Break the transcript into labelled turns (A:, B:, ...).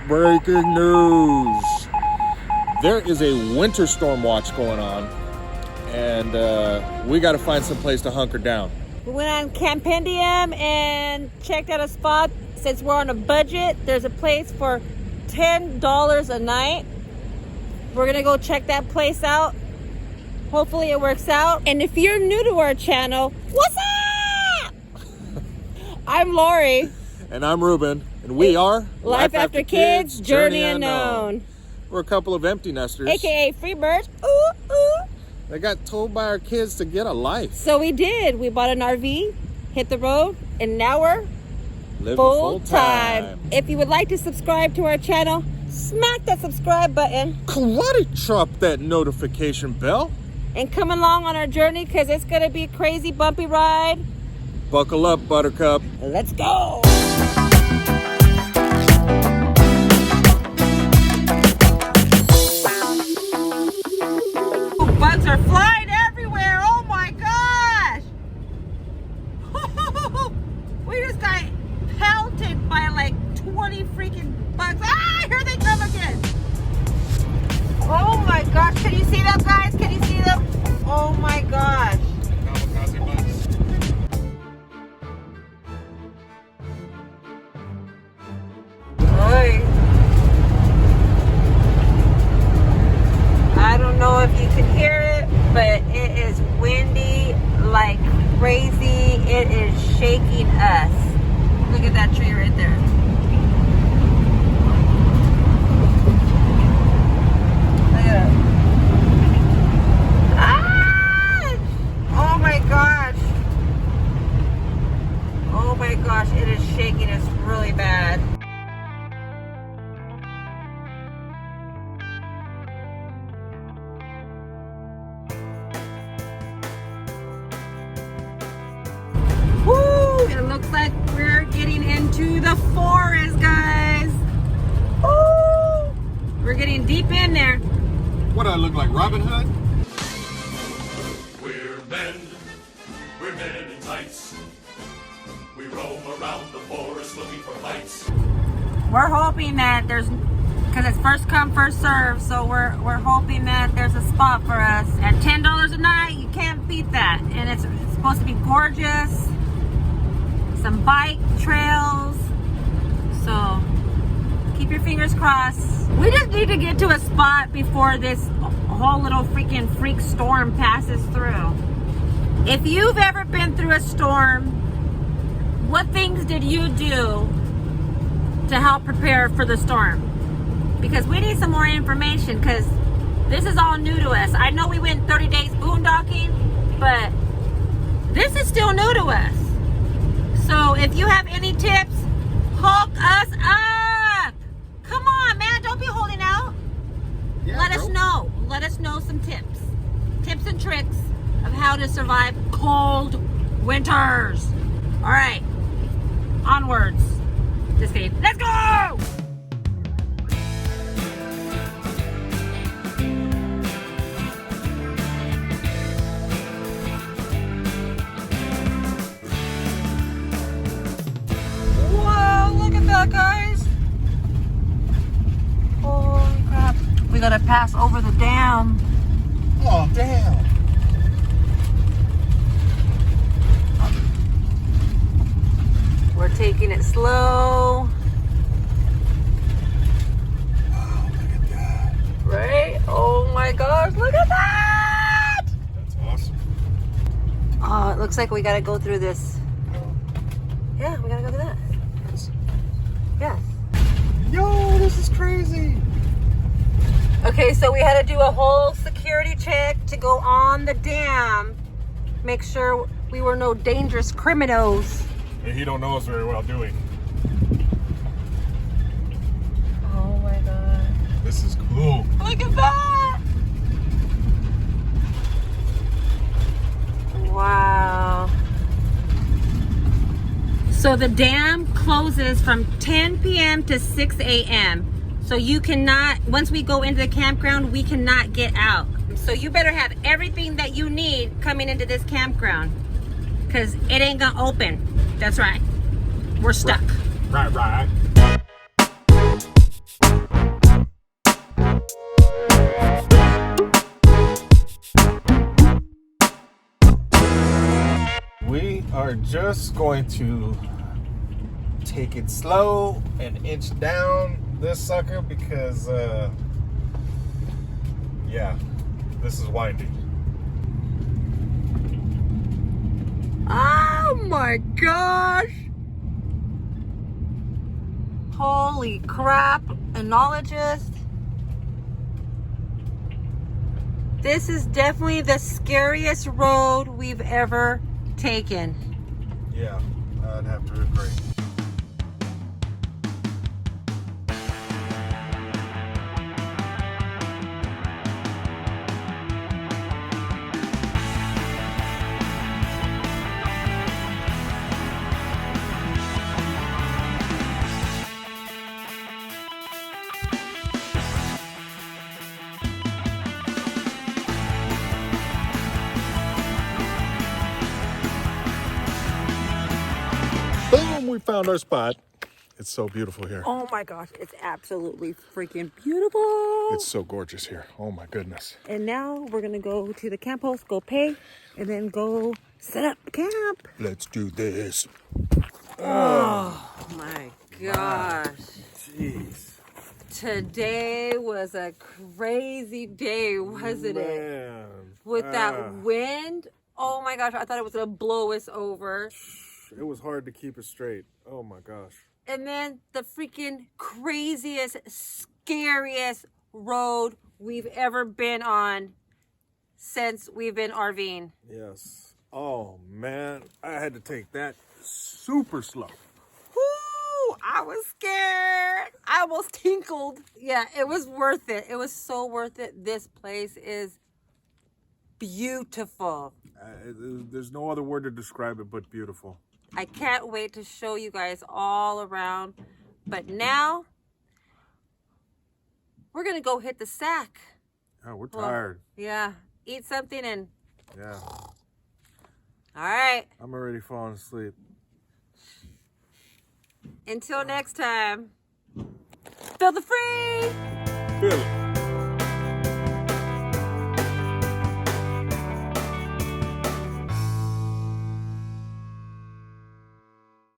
A: Breaking news. There is a winter storm watch going on, and we got to find some place to hunker down.
B: We went on Campendium and checked out a spot. Since we're on a budget, there's a place for $10 a night. We're gonna go check that place out. Hopefully it works out. And if you're new to our channel, what's up? I'm Lori.
A: And I'm Ruben. And we are
B: Life After Kids, Journey Unknown.
A: We're a couple of empty nesters.
B: AKA free birds. Ooh, ooh.
A: They got told by our kids to get a life.
B: So we did. We bought an RV, hit the road, and now we're
A: Living
B: full time. If you would like to subscribe to our channel, smack that subscribe button.
A: Karate chop that notification bell.
B: And come along on our journey because it's going to be a crazy bumpy ride.
A: Buckle up, Buttercup.
B: Let's go. Bugs are flying everywhere. Oh my gosh. We just got pelted by like 20 freaking bugs. Ah, here they come again. Oh my gosh. Can you see them, guys? Can you see them? Oh my gosh. I don't know if you can hear it, but it is windy like crazy. It is shaking us. Look at that tree right there. Look at it. Ah! Oh my gosh. Oh my gosh, it is shaking us really bad. It looks like we're getting into the forest, guys. Ooh, we're getting deep in there.
A: What do I look like, Robin Hood?
C: We're men in tights. We roam around the forest looking for fights.
B: We're hoping that there's, because it's first come, first serve, so we're hoping that there's a spot for us. At $10 a night, you can't beat that. And it's supposed to be gorgeous. Some bike trails, so keep your fingers crossed. We just need to get to a spot before this whole little freaking freak storm passes through. If you've ever been through a storm, what things did you do to help prepare for the storm? Because we need some more information, because this is all new to us. I know we went 30 days boondocking, but this is still new to us. So if you have any tips, hook us up. Come on, man. Don't be holding out.
A: Yeah,
B: Let us know. Let us know some tips. Tips and tricks of how to survive cold winters. All right. Onwards. Just kidding. Let's go! Guys, holy crap, we gotta pass over the dam.
A: Oh, damn.
B: We're taking it slow.
A: Wow, look at that.
B: Right? Oh my gosh, look at that!
A: That's awesome.
B: Oh, it looks like we gotta go through this. Yeah, we gotta go through that. Yeah.
A: Yo, this is crazy.
B: Okay, so we had to do a whole security check to go on the dam. Make sure we were no dangerous criminals.
A: Hey, he don't know us very well, do we?
B: Oh my god.
A: This is cool.
B: Look at that! Wow. So the dam closes from 10 p.m. to 6 a.m. So you cannot, once we go into the campground, we cannot get out. So you better have everything that you need coming into this campground, because it ain't gonna open. That's right. We're stuck.
A: Right. We are just going to take it slow and inch down this sucker because, yeah, this is windy.
B: Oh my gosh! Holy crap, enologist. This is definitely the scariest road we've ever taken.
A: Yeah, I'd have to agree. Boom, we found our spot. It's so beautiful here.
B: Oh my gosh, it's absolutely freaking beautiful.
A: It's so gorgeous here. Oh my goodness.
B: And now we're gonna go to the camp house, go pay, and then go set up camp.
A: Let's do this.
B: Oh my gosh.
A: Jeez.
B: Today was a crazy day, wasn't it?
A: Man.
B: With that wind, oh my gosh, I thought it was gonna blow us over.
A: It was hard to keep it straight. Oh my gosh.
B: And then the freaking craziest, scariest road we've ever been on since we've been RVing.
A: Yes. Oh man, I had to take that super slow.
B: Woo! I was scared. I almost tinkled. Yeah, it was worth it. It was so worth it. This place is beautiful.
A: There's no other word to describe it but beautiful.
B: I can't wait to show you guys all around. But now, we're going to go hit the sack.
A: Oh, we're tired.
B: Yeah. Eat something and...
A: Yeah.
B: All right.
A: I'm already falling asleep.
B: Until next time, feel the free.
A: Feel it.